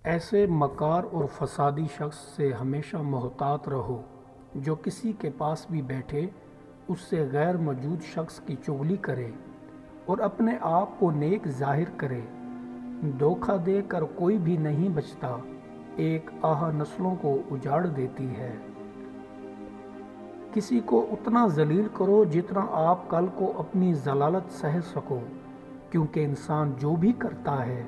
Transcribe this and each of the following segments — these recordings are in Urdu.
ایسے مکار اور فسادی شخص سے ہمیشہ محتاط رہو جو کسی کے پاس بھی بیٹھے اس سے غیر موجود شخص کی چغلی کرے اور اپنے آپ کو نیک ظاہر کرے۔ دھوکہ دے کر کوئی بھی نہیں بچتا، ایک آہ نسلوں کو اجاڑ دیتی ہے۔ کسی کو اتنا ذلیل کرو جتنا آپ کل کو اپنی ضلالت سہ سکو، کیونکہ انسان جو بھی کرتا ہے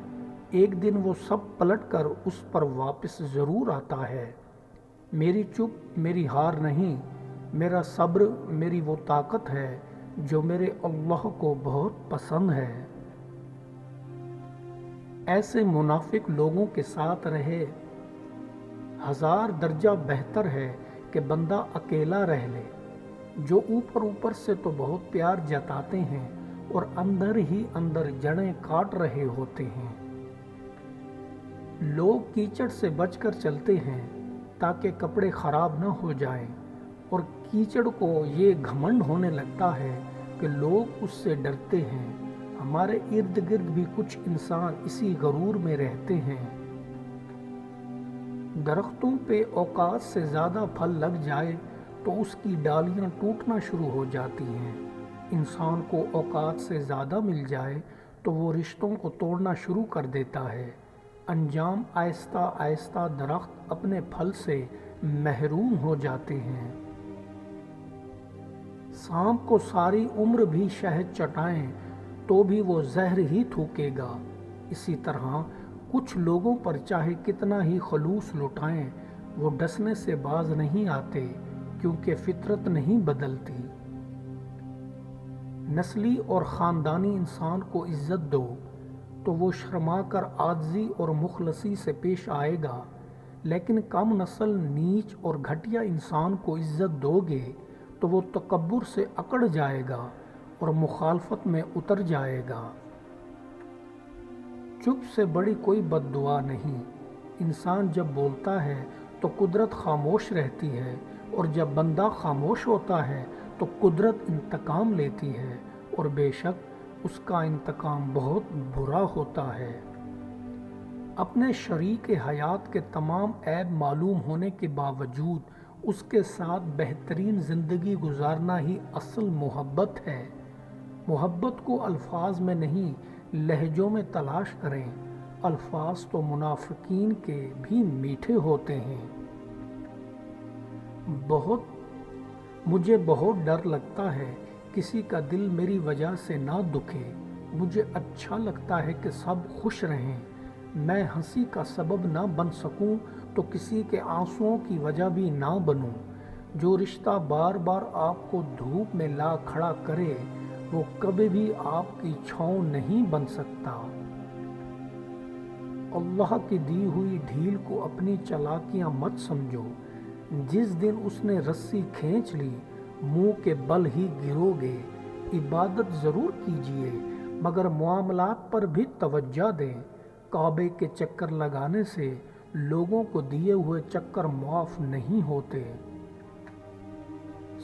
ایک دن وہ سب پلٹ کر اس پر واپس ضرور آتا ہے۔ میری چپ میری ہار نہیں، میرا صبر میری وہ طاقت ہے جو میرے اللہ کو بہت پسند ہے۔ ایسے منافق لوگوں کے ساتھ رہے 1000 درجہ بہتر ہے کہ بندہ اکیلا رہ لے، جو اوپر اوپر سے تو بہت پیار جتاتے ہیں اور اندر ہی اندر جڑیں کاٹ رہے ہوتے ہیں۔ لوگ کیچڑ سے بچ کر چلتے ہیں تاکہ کپڑے خراب نہ ہو جائیں، اور کیچڑ کو یہ گھمنڈ ہونے لگتا ہے کہ لوگ اس سے ڈرتے ہیں۔ ہمارے ارد گرد بھی کچھ انسان اسی غرور میں رہتے ہیں۔ درختوں پہ اوقات سے زیادہ پھل لگ جائے تو اس کی ڈالیاں ٹوٹنا شروع ہو جاتی ہیں۔ انسان کو اوقات سے زیادہ مل جائے تو وہ رشتوں کو توڑنا شروع کر دیتا ہے۔ انجام آہستہ آہستہ درخت اپنے پھل سے محروم ہو جاتے ہیں۔ سانپ کو ساری عمر بھی شہد چٹائیں تو بھی وہ زہر ہی تھوکے گا۔ اسی طرح کچھ لوگوں پر چاہے کتنا ہی خلوص لٹائیں وہ ڈسنے سے باز نہیں آتے، کیونکہ فطرت نہیں بدلتی۔ نسلی اور خاندانی انسان کو عزت دو تو وہ شرما کر عاجزی اور مخلصی سے پیش آئے گا، لیکن کم نسل نیچ اور گھٹیا انسان کو عزت دو گے تو وہ تکبر سے اکڑ جائے گا اور مخالفت میں اتر جائے گا۔ چپ سے بڑی کوئی بد دعا نہیں۔ انسان جب بولتا ہے تو قدرت خاموش رہتی ہے، اور جب بندہ خاموش ہوتا ہے تو قدرت انتقام لیتی ہے، اور بے شک اس کا انتقام بہت برا ہوتا ہے۔ اپنے شریک حیات کے تمام عیب معلوم ہونے کے باوجود اس کے ساتھ بہترین زندگی گزارنا ہی اصل محبت ہے۔ محبت کو الفاظ میں نہیں لہجوں میں تلاش کریں، الفاظ تو منافقین کے بھی میٹھے ہوتے ہیں۔ مجھے بہت ڈر لگتا ہے کسی کا دل میری وجہ سے نہ دکھے۔ مجھے اچھا لگتا ہے کہ سب خوش رہیں۔ میں ہنسی کا سبب نہ بن سکوں تو کسی کے آنسوؤں کی وجہ بھی نہ بنوں۔ جو رشتہ بار بار آپ کو دھوپ میں لا کھڑا کرے وہ کبھی بھی آپ کی چھاؤں نہیں بن سکتا۔ اللہ کی دی ہوئی ڈھیل کو اپنی چالاکیاں مت سمجھو۔ جس دن اس نے رسی کھینچ لی منہ کے بل ہی گرو گے۔ عبادت ضرور کیجیے مگر معاملات پر بھی توجہ دیں۔ کعبے کے چکر لگانے سے لوگوں کو دیے ہوئے چکر معاف نہیں ہوتے۔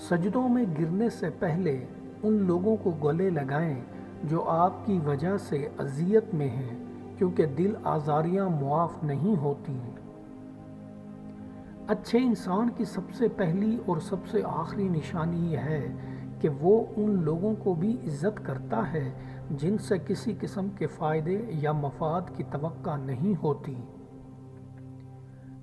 سجدوں میں گرنے سے پہلے ان لوگوں کو گلے لگائیں جو آپ کی وجہ سے اذیت میں ہیں، کیونکہ دل آزاریاں معاف نہیں ہوتی۔ اچھے انسان کی سب سے پہلی اور سب سے آخری نشانی یہ ہے کہ وہ ان لوگوں کو بھی عزت کرتا ہے جن سے کسی قسم کے فائدے یا مفاد کی توقع نہیں ہوتی۔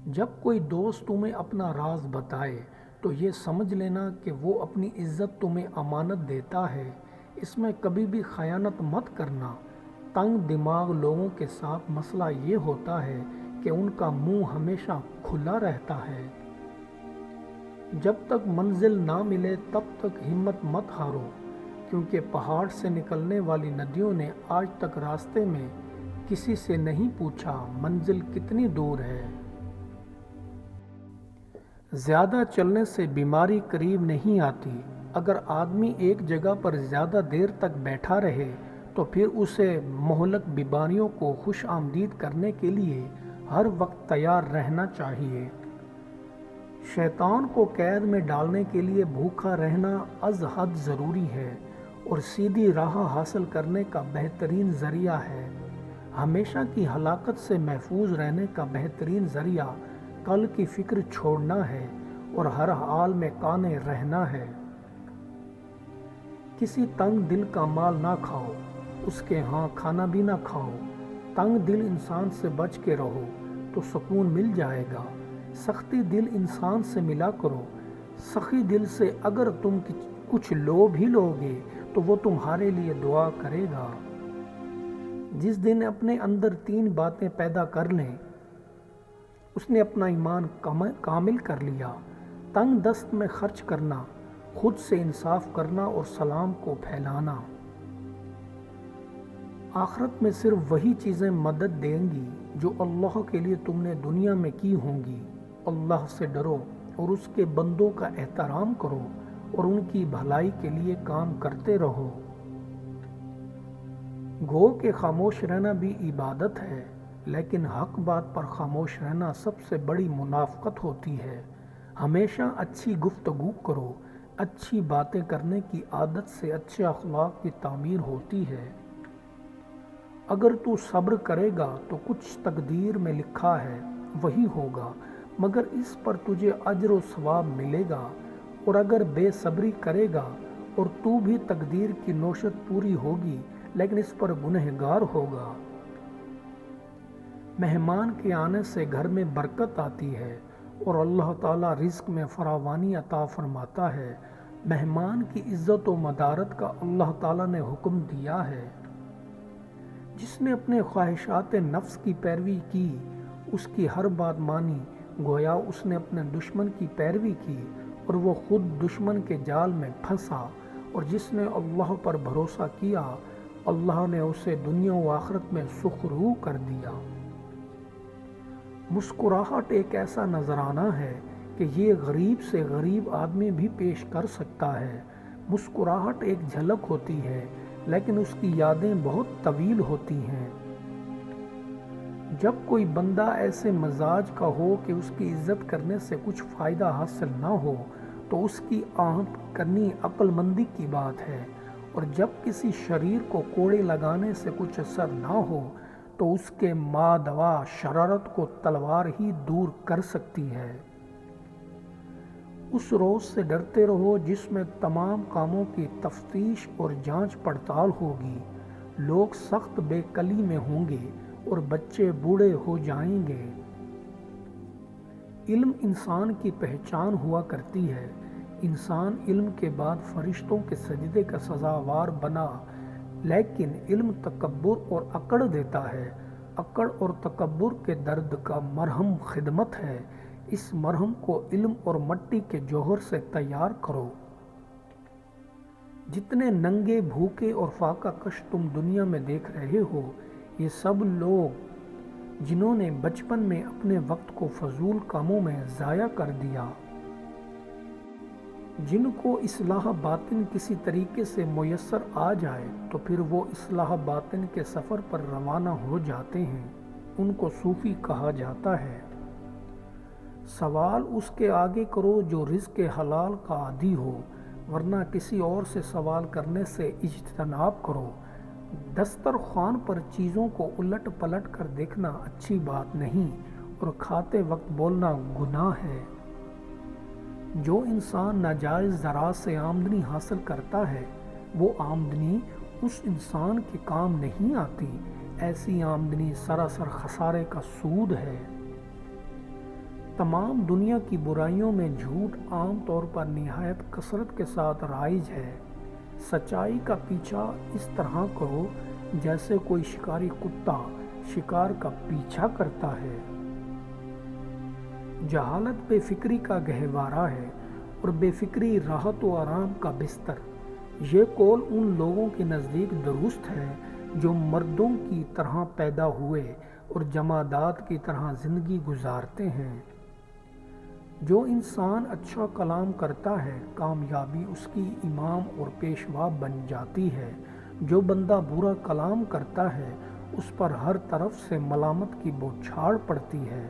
جب کوئی دوست تمہیں اپنا راز بتائے تو یہ سمجھ لینا کہ وہ اپنی عزت تمہیں امانت دیتا ہے۔ اس میں کبھی بھی خیانت مت کرنا۔ تنگ دماغ لوگوں کے ساتھ مسئلہ یہ ہوتا ہے کہ ان کا منہ ہمیشہ کھلا رہتا ہے۔ جب تک منزل نہ ملے تب تک ہمت مت ہارو، کیونکہ پہاڑ سے نکلنے والی ندیوں نے آج تک راستے میں کسی سے نہیں پوچھا منزل کتنی دور ہے۔ زیادہ چلنے سے بیماری قریب نہیں آتی۔ اگر آدمی ایک جگہ پر زیادہ دیر تک بیٹھا رہے تو پھر اسے مہلک بیماریوں کو خوش آمدید کرنے کے لیے ہر وقت تیار رہنا چاہیے۔ شیطان کو قید میں ڈالنے کے لیے بھوکا رہنا از حد ضروری ہے اور سیدھی راہ حاصل کرنے کا بہترین ذریعہ ہے۔ ہمیشہ کی ہلاکت سے محفوظ رہنے کا بہترین ذریعہ کل کی فکر چھوڑنا ہے اور ہر حال میں کانے رہنا ہے۔ کسی تنگ دل کا مال نہ کھاؤ، اس کے ہاں کھانا بھی نہ کھاؤ۔ تنگ دل انسان سے بچ کے رہو تو سکون مل جائے گا۔ سختی دل انسان سے ملا کرو، سخی دل سے اگر تم کچھ لو بھی لوگے تو وہ تمہارے لیے دعا کرے گا۔ جس دن اپنے اندر 3 باتیں پیدا کر لیں اس نے اپنا ایمان کامل کر لیا۔ تنگ دست میں خرچ کرنا، خود سے انصاف کرنا اور سلام کو پھیلانا۔ آخرت میں صرف وہی چیزیں مدد دیں گی جو اللہ کے لیے تم نے دنیا میں کی ہوں گی۔ اللہ سے ڈرو اور اس کے بندوں کا احترام کرو اور ان کی بھلائی کے لیے کام کرتے رہو۔ گو کہ خاموش رہنا بھی عبادت ہے، لیکن حق بات پر خاموش رہنا سب سے بڑی منافقت ہوتی ہے۔ ہمیشہ اچھی گفتگو کرو، اچھی باتیں کرنے کی عادت سے اچھے اخلاق کی تعمیر ہوتی ہے۔ اگر تو صبر کرے گا تو کچھ تقدیر میں لکھا ہے وہی ہوگا، مگر اس پر تجھے اجر و ثواب ملے گا، اور اگر بے صبری کرے گا اور تو بھی تقدیر کی نوشت پوری ہوگی لیکن اس پر گنہگار ہوگا۔ مہمان کے آنے سے گھر میں برکت آتی ہے اور اللہ تعالیٰ رزق میں فراوانی عطا فرماتا ہے۔ مہمان کی عزت و مدارت کا اللہ تعالیٰ نے حکم دیا ہے۔ جس نے اپنے خواہشات نفس کی پیروی کی اس کی ہر بات مانی، گویا اس نے اپنے دشمن کی پیروی کی اور وہ خود دشمن کے جال میں پھنسا۔ اور جس نے اللہ پر بھروسہ کیا اللہ نے اسے دنیا و آخرت میں سخرو کر دیا۔ مسکراہٹ ایک ایسا نذرانہ ہے کہ یہ غریب سے غریب آدمی بھی پیش کر سکتا ہے۔ مسکراہٹ ایک جھلک ہوتی ہے لیکن اس کی یادیں بہت طویل ہوتی ہیں۔ جب کوئی بندہ ایسے مزاج کا ہو کہ اس کی عزت کرنے سے کچھ فائدہ حاصل نہ ہو تو اس کی آہٹ کرنی عقل مندی کی بات ہے، اور جب کسی شریر کو کوڑے لگانے سے کچھ اثر نہ ہو تو اس کے مادوا شرارت کو تلوار ہی دور کر سکتی ہے۔ اس روز سے ڈرتے رہو جس میں تمام کاموں کی تفتیش اور جانچ پڑتال ہوگی۔ لوگ سخت بے کلی میں ہوں گے اور بچے بوڑھے ہو جائیں گے۔ علم انسان کی پہچان ہوا کرتی ہے۔ انسان علم کے بعد فرشتوں کے سجدے کا سزاوار بنا، لیکن علم تکبر اور اکڑ دیتا ہے۔ اکڑ اور تکبر کے درد کا مرہم خدمت ہے۔ اس مرہم کو علم اور مٹی کے جوہر سے تیار کرو۔ جتنے ننگے، بھوکے اور فاقہ کش تم دنیا میں دیکھ رہے ہو، یہ سب لوگ جنہوں نے بچپن میں اپنے وقت کو فضول کاموں میں ضائع کر دیا، جن کو اصلاح باطن کسی طریقے سے میسر آ جائے تو پھر وہ اصلاح باطن کے سفر پر روانہ ہو جاتے ہیں، ان کو صوفی کہا جاتا ہے۔ سوال اس کے آگے کرو جو رزق حلال کا عادی ہو، ورنہ کسی اور سے سوال کرنے سے اجتناب کرو۔ دسترخوان پر چیزوں کو الٹ پلٹ کر دیکھنا اچھی بات نہیں، اور کھاتے وقت بولنا گناہ ہے۔ جو انسان ناجائز ذرائع سے آمدنی حاصل کرتا ہے وہ آمدنی اس انسان کے کام نہیں آتی۔ ایسی آمدنی سراسر خسارے کا سود ہے۔ تمام دنیا کی برائیوں میں جھوٹ عام طور پر نہایت کثرت کے ساتھ رائج ہے۔ سچائی کا پیچھا اس طرح کرو جیسے کوئی شکاری کتا شکار کا پیچھا کرتا ہے۔ جہالت بے فکری کا گہوارہ ہے اور بے فکری راحت و آرام کا بستر۔ یہ قول ان لوگوں کے نزدیک درست ہے جو مردوں کی طرح پیدا ہوئے اور جمادات کی طرح زندگی گزارتے ہیں۔ جو انسان اچھا کلام کرتا ہے کامیابی اس کی امام اور پیشوا بن جاتی ہے۔ جو بندہ برا کلام کرتا ہے اس پر ہر طرف سے ملامت کی بوچھاڑ پڑتی ہے۔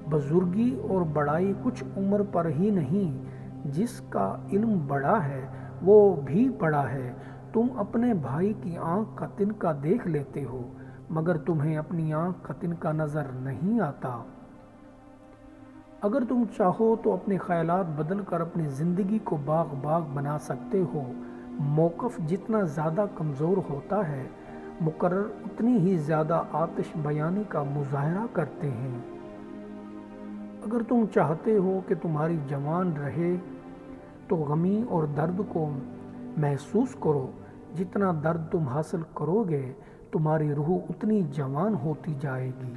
بزرگی اور بڑائی کچھ عمر پر ہی نہیں، جس کا علم بڑا ہے وہ بھی پڑا ہے۔ تم اپنے بھائی کی آنکھ کا تنکا دیکھ لیتے ہو مگر تمہیں اپنی آنکھ کا تنکا نظر نہیں آتا۔ اگر تم چاہو تو اپنے خیالات بدل کر اپنی زندگی کو باغ باغ بنا سکتے ہو۔ موقف جتنا زیادہ کمزور ہوتا ہے مقرر اتنی ہی زیادہ آتش بیانی کا مظاہرہ کرتے ہیں۔ اگر تم چاہتے ہو کہ تمہاری جوان رہے تو غمی اور درد کو محسوس کرو۔ جتنا درد تم حاصل کرو گے تمہاری روح اتنی جوان ہوتی جائے گی۔